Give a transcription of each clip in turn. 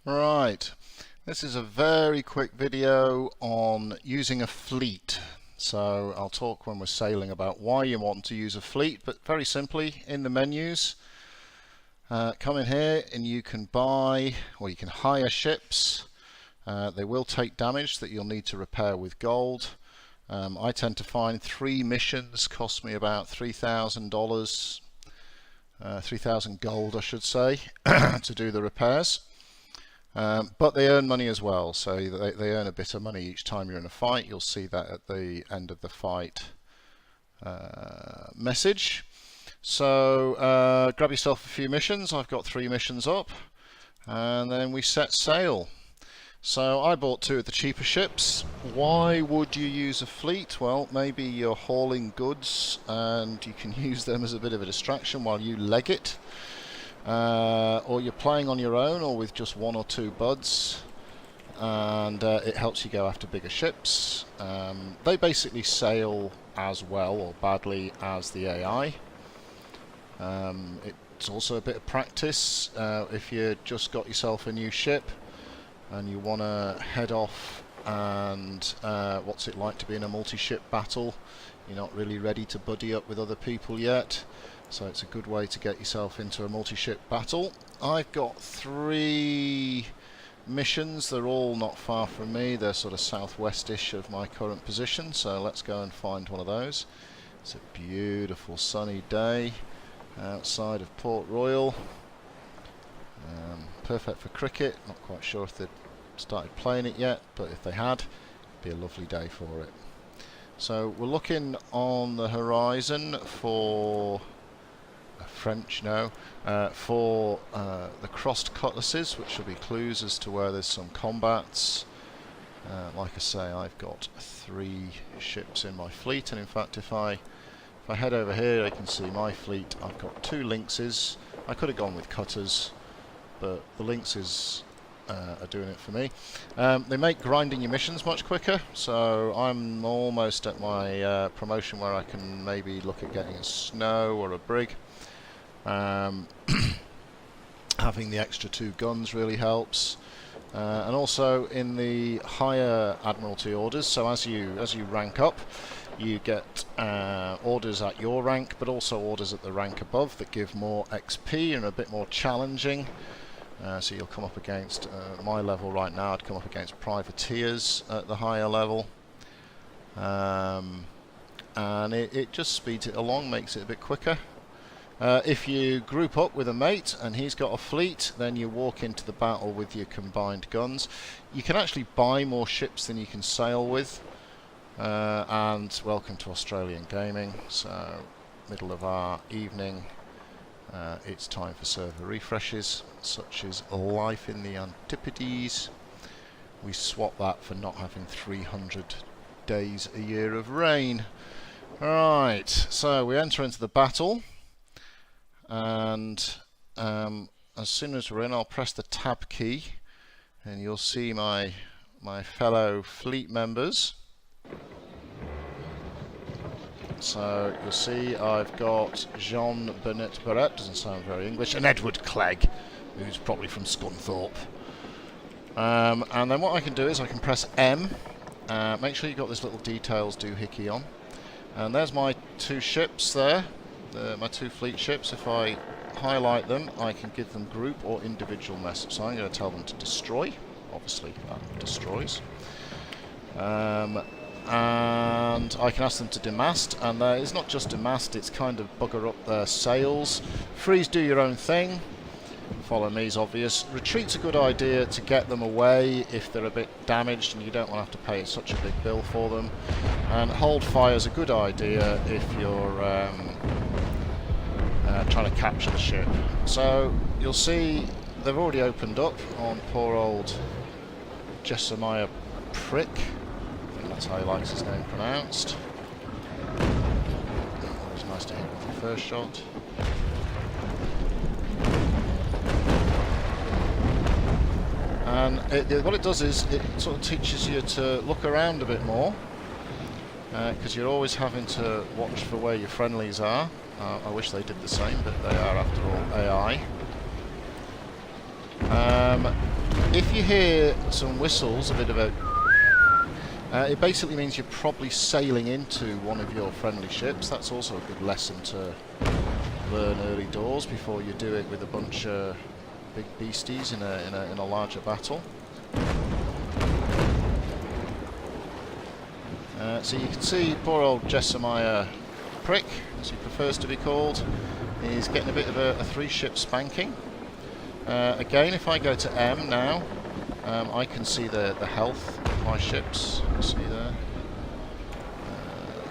Right, this is a very quick video on using a fleet. So I'll talk when we're sailing about why you want to use a fleet, but very simply in the menus, come in here and you can buy or you can hire ships. They will take damage that you'll need to repair with gold. I tend to find 3 missions cost me about $3,000, 3,000 gold I should say, to do the repairs. But they earn money as well, so they earn a bit of money each time you're in a fight. You'll see that at the end of the fight message. So grab yourself a few missions. I've got 3 missions up, and then we set sail. So I bought 2 of the cheaper ships. Why would you use a fleet? Well, maybe you're hauling goods and you can use them as a bit of a distraction while you leg it. Or you're playing on your own or with just 1 or 2 buds, and it helps you go after bigger ships. They basically sail as well or badly as the AI. It's also a bit of practice. If you just got yourself a new ship and you want to head off and what's it like to be in a multi-ship battle, you're not really ready to buddy up with other people yet. So it's a good way to get yourself into a multi-ship battle. I've got 3 missions. They're all not far from me. They're sort of southwest-ish of my current position. So let's go and find one of those. It's a beautiful sunny day outside of Port Royal. Perfect for cricket. Not quite sure if they've started playing it yet, but if they had, it'd be a lovely day for it. So we're looking on the horizon for for the crossed cutlasses, which will be clues as to where there's some combats. Like I say, I've got 3 ships in my fleet, and in fact if I head over here, I can see my fleet. I've got 2 lynxes. I could have gone with cutters, but the lynxes are doing it for me. They make grinding your missions much quicker, so I'm almost at my promotion where I can maybe look at getting a snow or a brig. Having the extra 2 guns really helps, and also in the higher Admiralty orders. So as you rank up, you get orders at your rank, but also orders at the rank above that give more XP and are a bit more challenging. So you'll come up against my level right now. I'd come up against privateers at the higher level, and it just speeds it along, makes it a bit quicker. If you group up with a mate and he's got a fleet, then you walk into the battle with your combined guns. You can actually buy more ships than you can sail with. And welcome to Australian gaming. So middle of our evening, it's time for server refreshes, such as Life in the Antipodes. We swap that for not having 300 days a year of rain. Right, so we enter into the battle. And as soon as we're in, I'll press the tab key and you'll see my fellow fleet members. So you'll see I've got Jean Bernat Barrett, doesn't sound very English, and Edward Clegg, who's probably from Scunthorpe. And then what I can do is I can press M, make sure you've got this little details doohickey on, and there's my 2 ships there. My 2 fleet ships. If I highlight them, I can give them group or individual message. So I'm going to tell them to destroy. Obviously that destroys. And I can ask them to demast, and it's not just demast, it's kind of bugger up their sails. Freeze, do your own thing. Follow me is obvious. Retreat's a good idea to get them away if they're a bit damaged and you don't want to have to pay such a big bill for them. And hold fire is a good idea if you're trying to capture the ship. So you'll see they've already opened up on poor old Jeheil Prick. I think that's how he likes his name pronounced. Always nice to hit with the first shot. And what it does is it sort of teaches you to look around a bit more, because you're always having to watch for where your friendlies are. I wish they did the same, but they are after all AI. If you hear some whistles, a bit of a... it basically means you're probably sailing into one of your friendly ships. That's also a good lesson to learn early doors before you do it with a bunch of big beasties in a larger battle. So you can see poor old Jeheil Prick, as he prefers to be called, is getting a bit of a 3-ship spanking. Again, if I go to M now, I can see the health of my ships. You see there?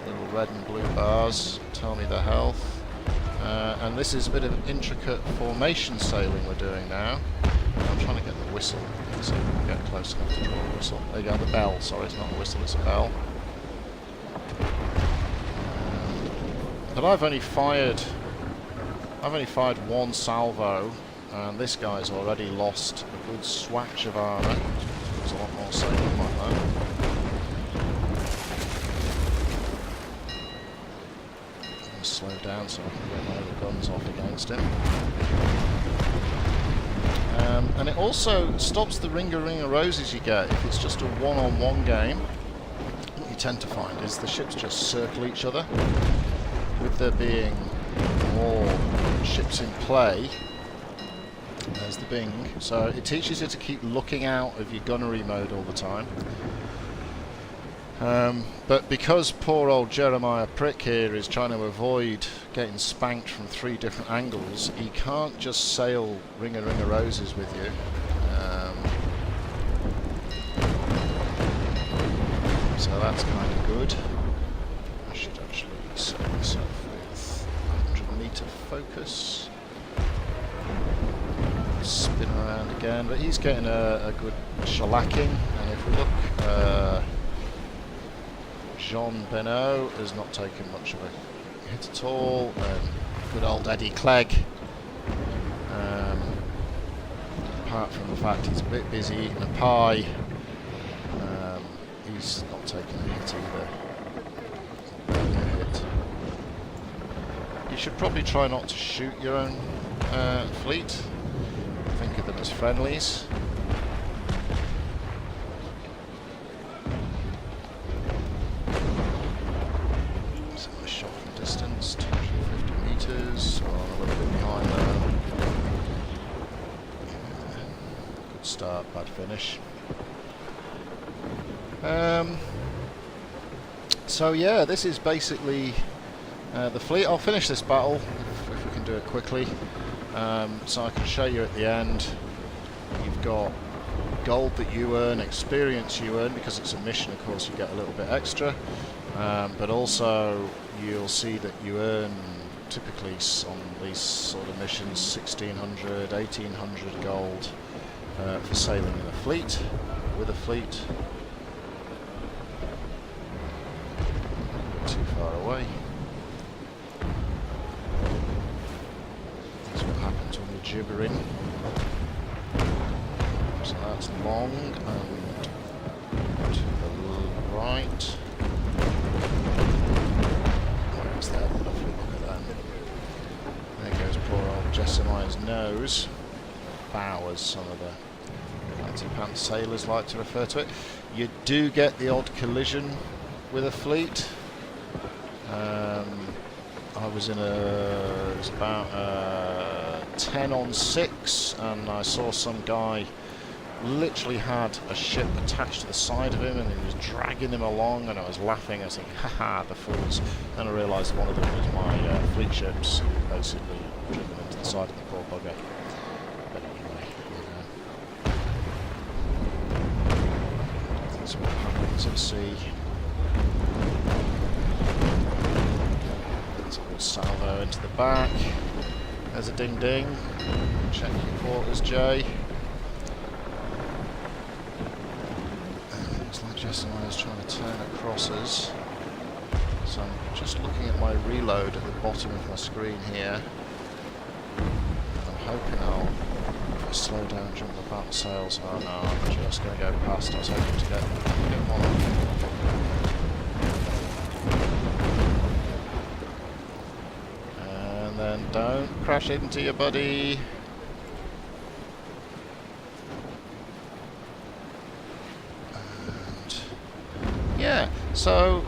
Little red and blue bars tell me the health. And this is a bit of intricate formation sailing we're doing now. I'm trying to get the whistle. Let's see if we can get close enough to draw a whistle. There you go, the bell. Sorry, it's not a whistle, it's a bell. But I've only fired one salvo, and this guy's already lost a good swatch of armour. There's a lot more sailing like that. I'm going to slow down so I can get my other guns off against him. And it also stops the ring of roses you get if it's just a one-on-one game. What you tend to find is the ships just circle each other. With there being more ships in play, there's the bing, so it teaches you to keep looking out of your gunnery mode all the time. But because poor old Jeheil Prick here is trying to avoid getting spanked from 3 different angles, he can't just sail ring of roses with you. So that's kind of good. I should actually set myself with 100-meter focus. Spin around again, but he's getting a good shellacking. And if we look, Jean Benoit has not taken much of a hit at all. Good old Eddie Clegg. Apart from the fact he's a bit busy eating a pie, he's not taking a hit either. You should probably try not to shoot your own fleet. Think of them as friendlies. So I shot from distance, 250 meters, or a little bit behind there. Good start, bad finish. So yeah, this is basically the fleet. I'll finish this battle if we can do it quickly, so I can show you at the end. You've got gold that you earn, experience you earn, because it's a mission, of course you get a little bit extra, but also you'll see that you earn typically on these sort of missions 1600, 1800 gold for sailing in a fleet, with a fleet. Too far away. That's what happens when you're gibbering. So that's long and to the right. Where's that? Lovely, look at that. There goes poor old Jeheil's nose. Bow, as some of the fancy pants sailors like to refer to it. You do get the odd collision with a fleet. I was in it was about 10 on 6, and I saw some guy literally had a ship attached to the side of him and he was dragging him along, and I was laughing. I was thinking, haha, the fools. Then I realised one of them was my fleet ships, basically driven into the side of the poor bugger. But anyway, that's what happens at sea. That's a good salvo into the back. There's a ding ding. Check your quarters, Jay. Looks like Jeheil is trying to turn across us. So I'm just looking at my reload at the bottom of my screen here. I'm hoping if I slow down, jump the battle sails. Oh no, I'm just going to go past. I was hoping to get one on. And then don't crash into your buddy. So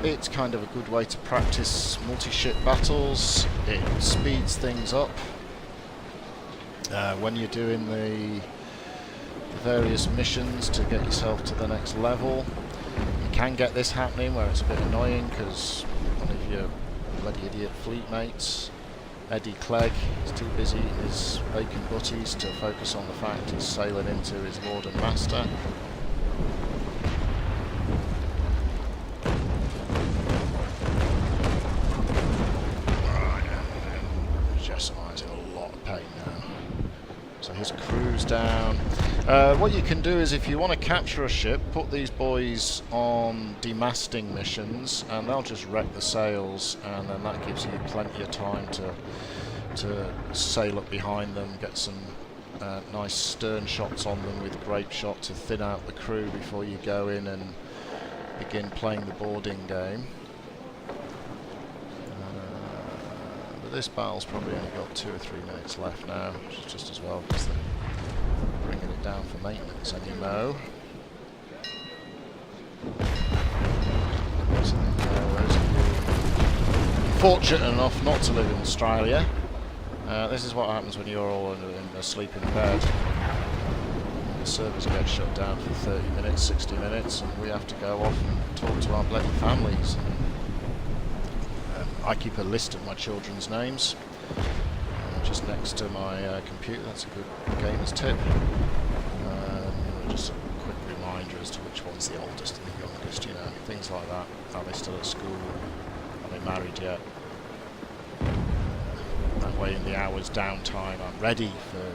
it's kind of a good way to practice multi-ship battles. It speeds things up when you're doing the various missions to get yourself to the next level. You can get this happening where it's a bit annoying because one of your bloody idiot fleet mates, Eddie Clegg, is too busy eating his bacon butties to focus on the fact he's sailing into his lord and master. Jessamine's in a lot of pain now. So his crew's down. What you can do is, if you want to capture a ship, put these boys on demasting missions and they'll just wreck the sails, and then that gives you plenty of time to sail up behind them, get some nice stern shots on them with grape shot to thin out the crew before you go in and begin playing the boarding game. But this battle's probably only got 2 or 3 minutes left now, which is just as well because they're bringing it down for maintenance, and you know. So those of you fortunate enough not to live in Australia, this is what happens when you're all asleep in bed. The servers get shut down for 30 minutes, 60 minutes, and we have to go off and talk to our bloody families. I keep a list of my children's names just next to my computer. That's a good gamer's tip. Just a quick reminder as to which one's the oldest and the youngest, you know, things like that. Are they still at school? Are they married yet? That way, in the hours downtime, I'm ready for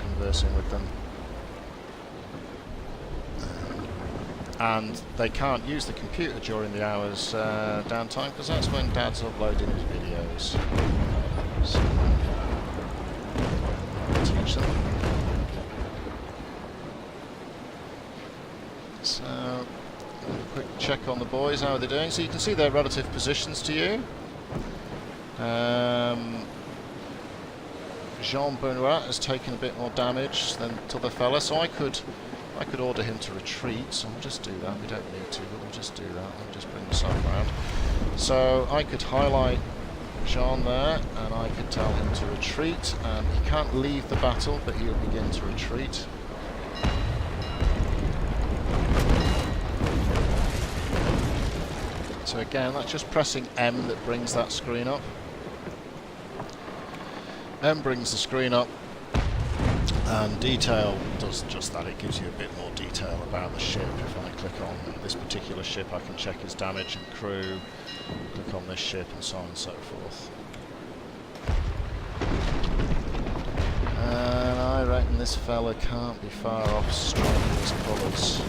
conversing with them. And they can't use the computer during the hours downtime because that's when Dad's uploading his videos. So, teach them. So, a quick check on the boys, how are they doing? So you can see their relative positions to you. Jean Benoit has taken a bit more damage than the other fella, so I could order him to retreat, so we'll just do that. We don't need to, but we'll just do that. I'll just bring myself around. So I could highlight Jean there, and I could tell him to retreat, and he can't leave the battle, but he'll begin to retreat. So again, that's just pressing M that brings that screen up. M brings the screen up, and detail does just that. It gives you a bit more detail about the ship. If I click on this particular ship, I can check his damage and crew, click on this ship, and so on and so forth. And I reckon this fella can't be far off striking his colours.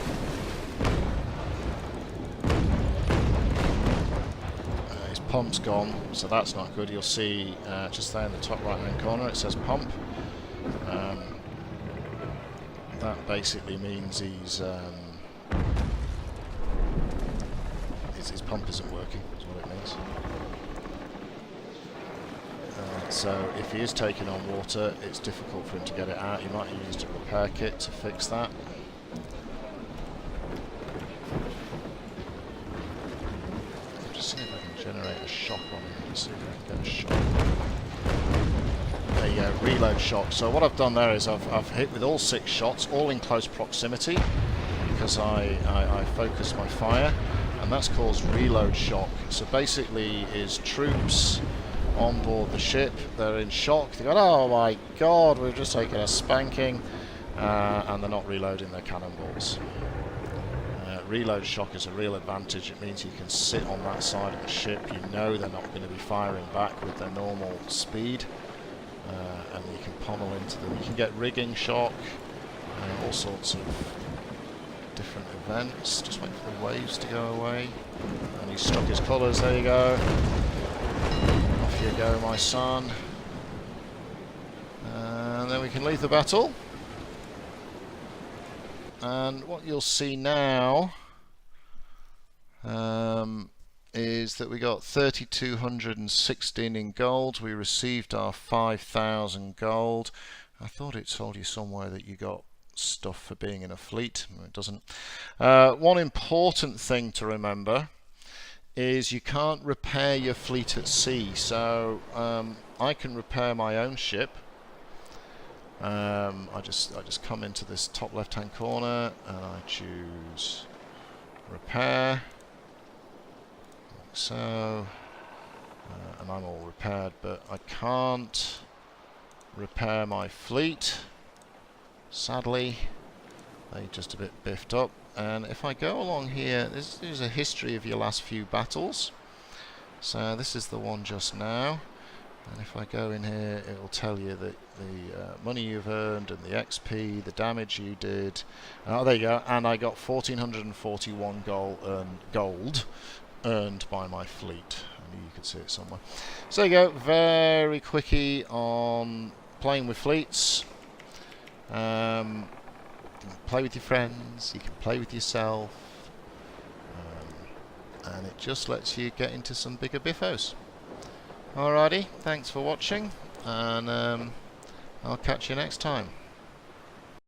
His pump's gone, so that's not good. You'll see just there in the top right hand corner it says pump. That basically means his pump isn't working, is what it means. So if he is taking on water, it's difficult for him to get it out. He might have used a repair kit to fix that. I'm just seeing if I can generate a shock on him. Let's see if I can get a shock. There you go, reload shock. So what I've done there is I've hit with all 6 shots, all in close proximity, because I focus my fire, and that's caused reload shock. So basically his troops on board the ship, they're in shock, they go, oh my god, we've just taken a spanking, and they're not reloading their cannonballs. Reload shock is a real advantage. It means you can sit on that side of the ship, you know they're not going to be firing back with their normal speed. And you can pommel into them. You can get rigging shock, all sorts of different events. Just wait for the waves to go away. And he's stuck his colours, there you go. Off you go, my son. And then we can leave the battle. And what you'll see now is that we got 3,216 in gold. We received our 5,000 gold. I thought it told you somewhere that you got stuff for being in a fleet. It doesn't. One important thing to remember is you can't repair your fleet at sea. So I can repair my own ship. I just come into this top left-hand corner and I choose repair, like so, and I'm all repaired, but I can't repair my fleet, sadly. They're just a bit biffed up. And if I go along here, this is a history of your last few battles. So this is the one just now. And if I go in here, it will tell you that the money you've earned and the XP, the damage you did. Oh, there you go. And I got 1,441 gold earned by my fleet. I knew you could see it somewhere. So there you go. Very quickie on playing with fleets. You can play with your friends. You can play with yourself. And it just lets you get into some bigger biffos. Alrighty, thanks for watching, and I'll catch you next time.